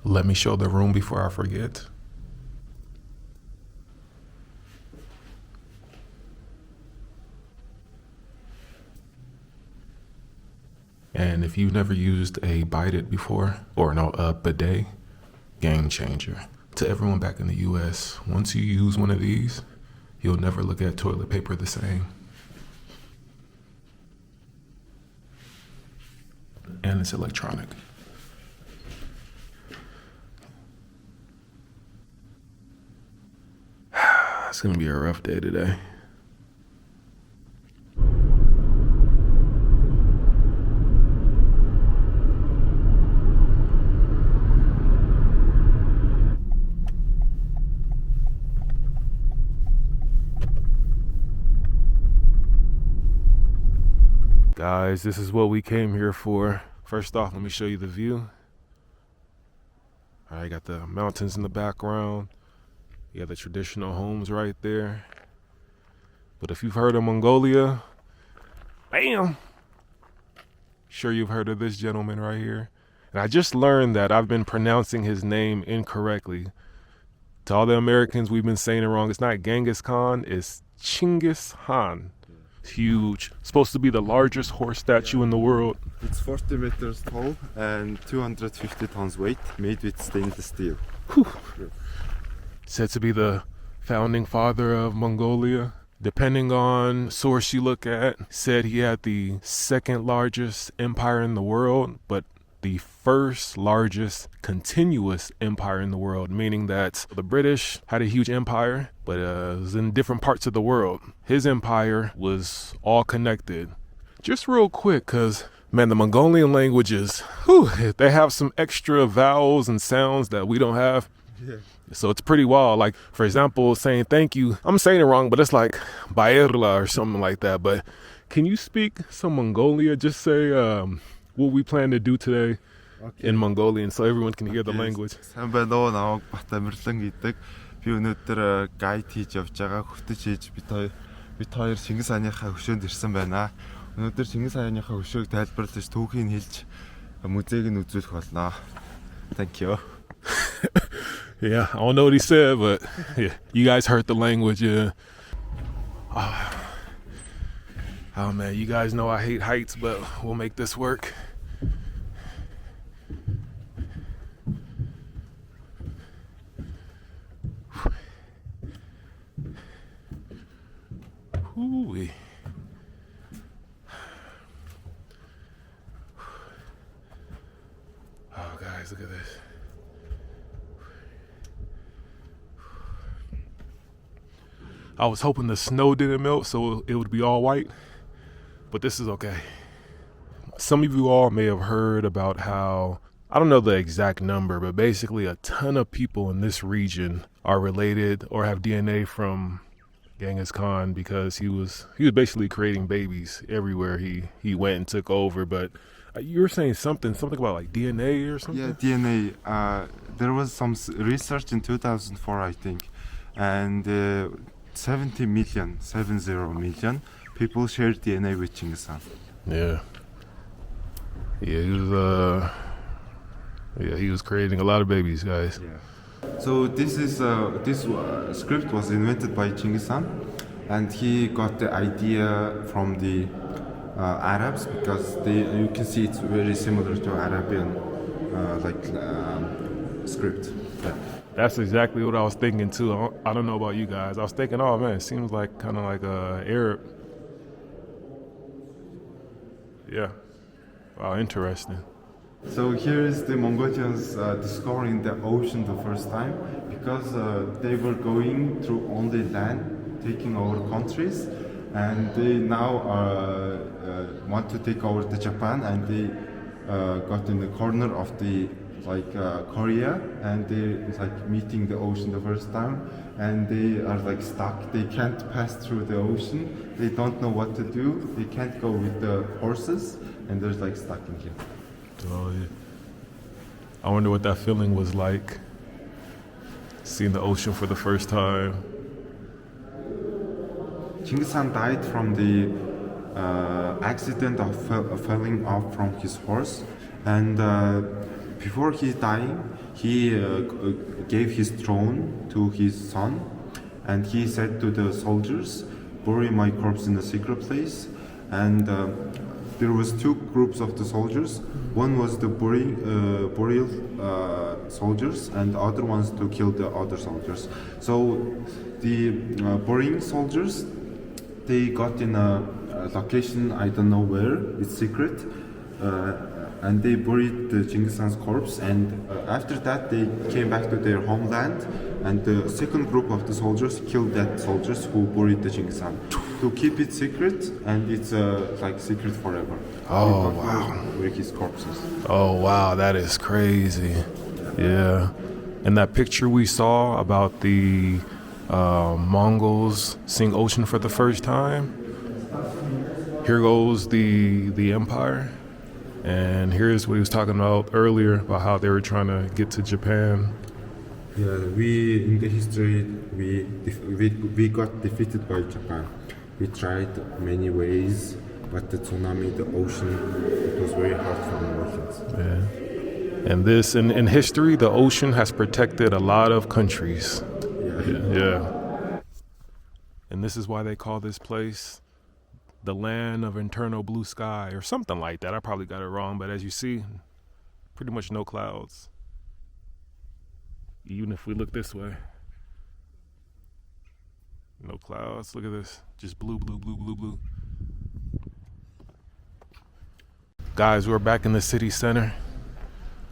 Let me show the room before I forget. And if you've never used a bidet before, or no, a bidet, game changer. To everyone back in the US, once you use one of these, you'll never look at toilet paper the same. And it's electronic. It's gonna be a rough day today. Guys, this is what we came here for. First off, let me show you the view. All right, got the mountains in the background. You got the traditional homes right there. But if you've heard of Mongolia, bam! Sure you've heard of this gentleman right here. And I just learned that I've been pronouncing his name incorrectly. To all the Americans, we've been saying it wrong. It's not Genghis Khan, it's Chinggis Khan. Huge. Supposed to be the largest horse statue in the world. It's 40 meters tall and 250 tons weight, made with stainless steel. Whew. Said to be the founding father of Mongolia. Depending on source you look at, said he had the second largest empire in the world, but the first largest continuous empire in the world, meaning that the British had a huge empire, but it was in different parts of the world. His empire was all connected. Just real quick, because, man, the Mongolian languages, they have some extra vowels and sounds that we don't have. Yeah. So it's pretty wild. Like, for example, saying thank you. I'm saying it wrong, but it's like Baerla or something like that. But can you speak some Mongolia? Just say what we plan to do today in Mongolian so everyone can hear the language. Сайн байна уу? Намайг Бат Амирлан гэдэг. Би өнөөдөр гайд хийж явж байгаа. Хөтөж хийж бид хоёр Чингис хааныхаа хөшөөнд ирсэн байна. Өнөөдөр Чингис хааныхаа höшөөг тайлбарлаж түүхийг хэлж музейг нь үзүүлэх болно. Thank you. Yeah, I don't know what he said, but yeah, you guys heard the language. Yeah. Oh man, you guys know I hate heights, but we'll make this work. Ooh-wee. Oh guys, look at this. I was hoping the snow didn't melt so it would be all white, but this is okay. Some of you all may have heard about how, I don't know the exact number, but basically a ton of people in this region are related or have DNA from Genghis Khan because he was basically creating babies everywhere he went and took over. But you were saying something about like DNA or something? Yeah, DNA. There was some research in 2004, I think, and 70 million people shared DNA with Genghis Khan. Yeah. Yeah, he was creating a lot of babies, guys. Yeah. So this script was invented by Genghis Khan, and he got the idea from the Arabs because you can see it's very similar to Arabian script. Yeah. That's exactly what I was thinking too. I don't know about you guys. I was thinking, oh man, it seems like kind of like Arab. Yeah. Wow, interesting. So here is the Mongolians discovering the ocean the first time because they were going through only land, taking over countries, and they now want to take over the Japan, and they got in the corner of the Korea, and they meeting the ocean the first time, and they are stuck. They can't pass through the ocean. They don't know what to do. They can't go with the horses, and they're stuck in here. Oh yeah. I wonder what that feeling was like, seeing the ocean for the first time. Genghis Khan died from the accident of falling off from his horse, and before he's dying, he gave his throne to his son, and he said to the soldiers, "Bury my corpse in a secret place." And there was two groups of the soldiers. One was the burial soldiers, and the other ones to kill the other soldiers. So the burying soldiers, they got in a location, I don't know where, it's secret, and they buried the Genghis Khan's corpse, and after that they came back to their homeland, and the second group of the soldiers killed that soldiers who buried the Genghis Khan to keep it secret, and it's like secret forever. Oh, You wow. don't know where his corpses. Oh, wow, that is crazy. Yeah. And that picture we saw about the Mongols seeing ocean for the first time, here goes the empire. And here's what he was talking about earlier about how they were trying to get to Japan. Yeah, we in the history we got defeated by Japan. We tried many ways, but the tsunami, the ocean, it was very hard for Americans. Yeah. And this, in history, the ocean has protected a lot of countries. Yeah. And this is why they call this place the land of eternal blue sky or something like that. I probably got it wrong, but as you see, pretty much no clouds. Even if we look this way, no clouds. Look at this, just blue, blue, blue, blue, blue. Guys, we're back in the city center.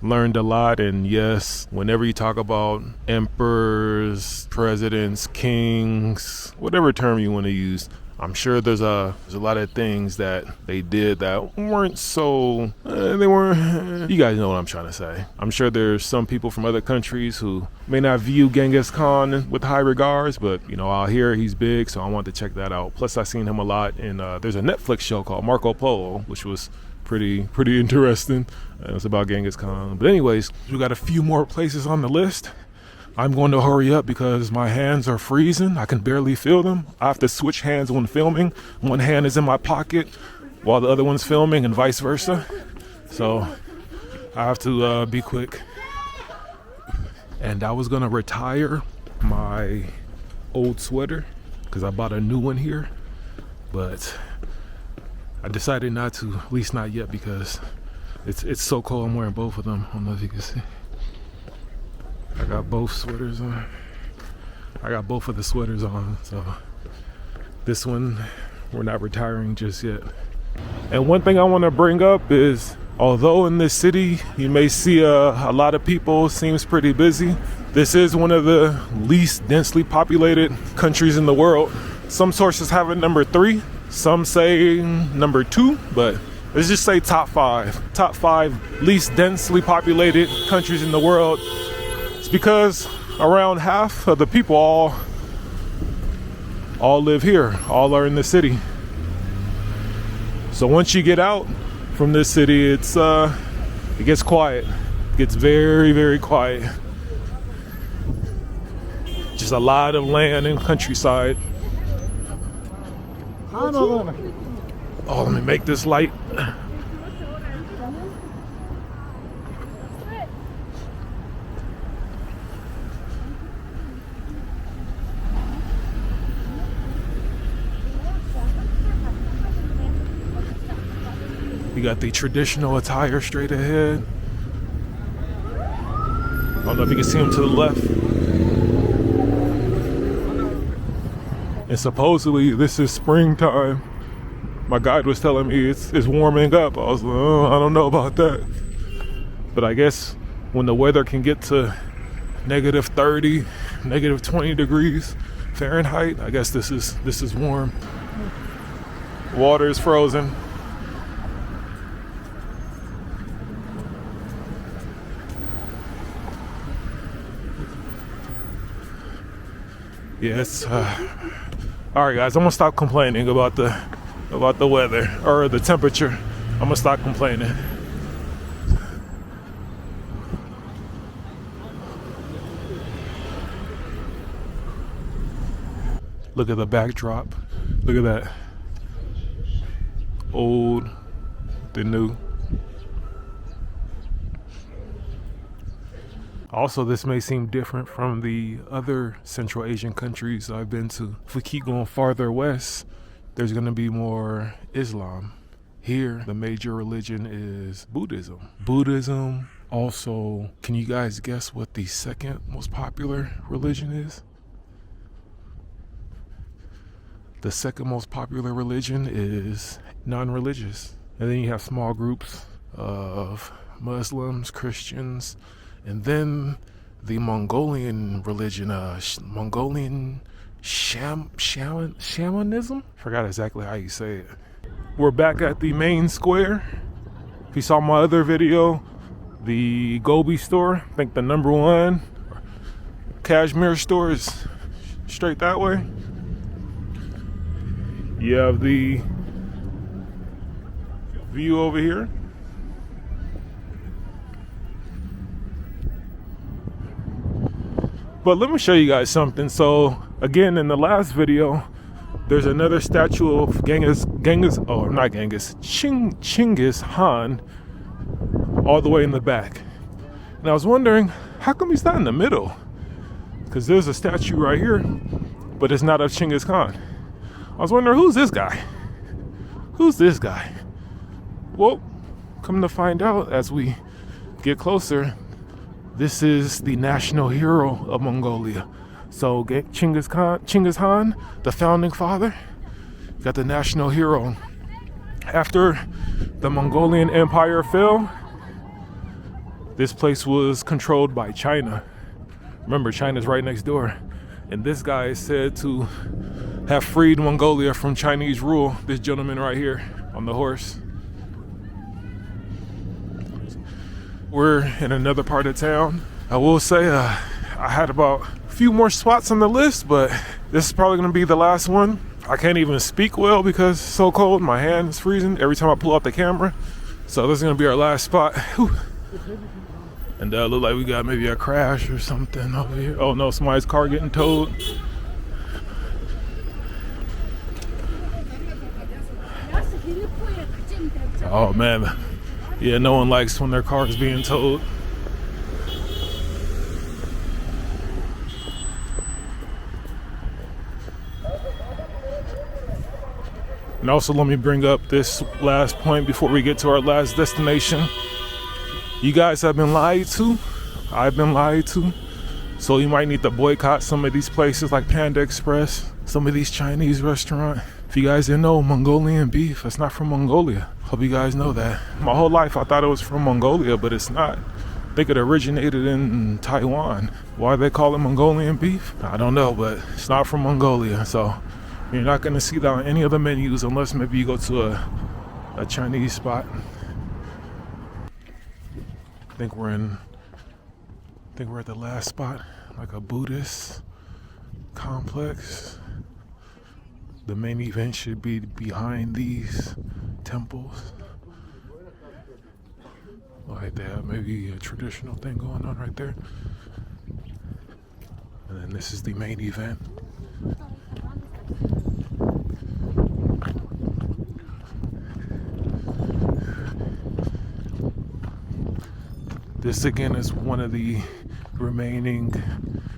Learned a lot, and yes, whenever you talk about emperors, presidents, kings, whatever term you want to use, I'm sure there's a lot of things that they did that weren't so, you guys know what I'm trying to say. I'm sure there's some people from other countries who may not view Genghis Khan with high regards, but out here he's big, so I want to check that out. Plus I seen him a lot in, there's a Netflix show called Marco Polo, which was pretty interesting. It's about Genghis Khan. But anyways, we got a few more places on the list. I'm going to hurry up because my hands are freezing. I can barely feel them. I have to switch hands when filming. One hand is in my pocket while the other one's filming, and vice versa. So I have to be quick. And I was going to retire my old sweater because I bought a new one here. But I decided not to, at least not yet, because it's so cold. I'm wearing both of them. I don't know if you can see. I got both sweaters on. I got both of the sweaters on, so this one we're not retiring just yet. And one thing I want to bring up is, although in this city you may see a lot of people, seems pretty busy, this is one of the least densely populated countries in the world. Some sources have it number 3, some say number 2, but let's just say top 5. Top 5 least densely populated countries in the world. It's because around half of the people all live here, all are in the city. So once you get out from this city, it gets quiet. It gets very, very quiet. Just a lot of land and countryside. Oh, let me make this light. You got the traditional attire straight ahead. I don't know if you can see them to the left. And supposedly this is springtime. My guide was telling me it's warming up. I was like, oh, I don't know about that. But I guess when the weather can get to negative 30, negative 20 degrees Fahrenheit, I guess this is warm. Water is frozen. Yes. All right, guys. I'm gonna stop complaining about the weather or the temperature. I'm gonna stop complaining. Look at the backdrop. Look at that. Old, the new. Also, this may seem different from the other Central Asian countries I've been to. If we keep going farther west, there's going to be more Islam. Here, the major religion is Buddhism. Buddhism. Also, can you guys guess what the second most popular religion is? The second most popular religion is non-religious. And then you have small groups of Muslims, Christians, and then the Mongolian religion, Mongolian shamanism? Forgot exactly how you say it. We're back at the main square. If you saw my other video, the Gobi store, I think the #1 cashmere store is straight that way. You have the view over here. But let me show you guys something. So again, in the last video, there's another statue of Genghis Khan all the way in the back. And I was wondering, how come he's not in the middle? Because there's a statue right here, but it's not of Genghis Khan. I was wondering, who's this guy? Who's this guy? Well, come to find out as we get closer, this is the national hero of Mongolia. So Genghis Khan, the founding father, got the national hero. After the Mongolian Empire fell, this place was controlled by China. Remember, China's right next door. And this guy is said to have freed Mongolia from Chinese rule. This gentleman right here on the horse. We're in another part of town. I will say I had about a few more spots on the list, but this is probably gonna be the last one. I can't even speak well because it's so cold. My hand is freezing every time I pull out the camera. So this is gonna be our last spot. Whew. And look like we got maybe a crash or something over here. Oh no, somebody's car getting towed. Oh man, yeah, no one likes when their car is being towed. And also, let me bring up this last point before we get to our last destination. You guys have been lied to. I've been lied to. So you might need to boycott some of these places like Panda Express, some of these Chinese restaurants. If you guys didn't know, Mongolian beef, it's not from Mongolia. Hope you guys know that. My whole life I thought it was from Mongolia, but it's not. I think it originated in Taiwan. Why they call it Mongolian beef? I don't know, but it's not from Mongolia. So you're not gonna see that on any of the menus unless maybe you go to a Chinese spot. I think we're at the last spot, like a Buddhist complex. The main event should be behind these temples. Like they have maybe a traditional thing going on right there. And then this is the main event. This again is one of the remaining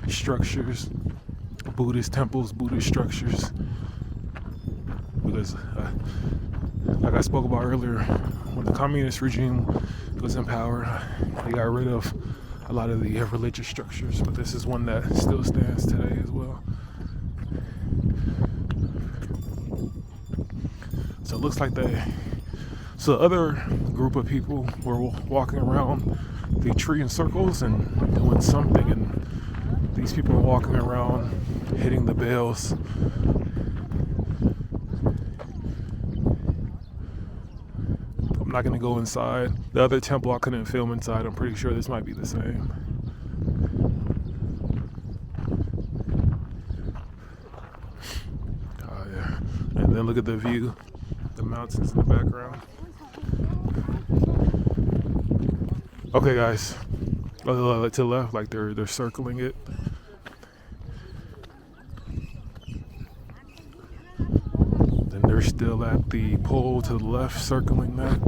structures, Buddhist temples, Buddhist structures. Because, like I spoke about earlier, when the communist regime was in power, they got rid of a lot of the religious structures, but this is one that still stands today as well. So it looks like the other group of people were walking around the tree in circles and doing something, and these people are walking around hitting the bells. I'm not gonna go inside. The other temple I couldn't film inside. I'm pretty sure this might be the same. Oh yeah. And then look at the view. The mountains in the background. Okay guys. To the left, like they're circling it. Then they're still at the pole to the left, circling that.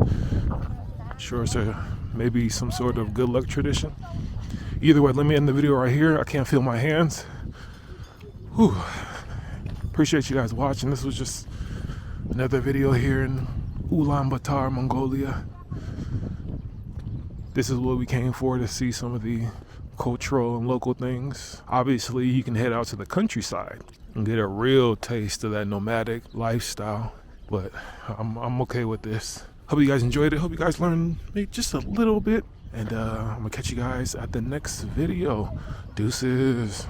Sure, it's maybe some sort of good luck tradition. Either way, let me end the video right here. I can't feel my hands. Whew. Appreciate you guys watching. This was just another video here in Ulaanbaatar, Mongolia. This is what we came for, to see some of the cultural and local things. Obviously, you can head out to the countryside and get a real taste of that nomadic lifestyle, but I'm okay with this. Hope you guys enjoyed it. Hope you guys learned maybe just a little bit, and I'm gonna catch you guys at the next video. Deuces.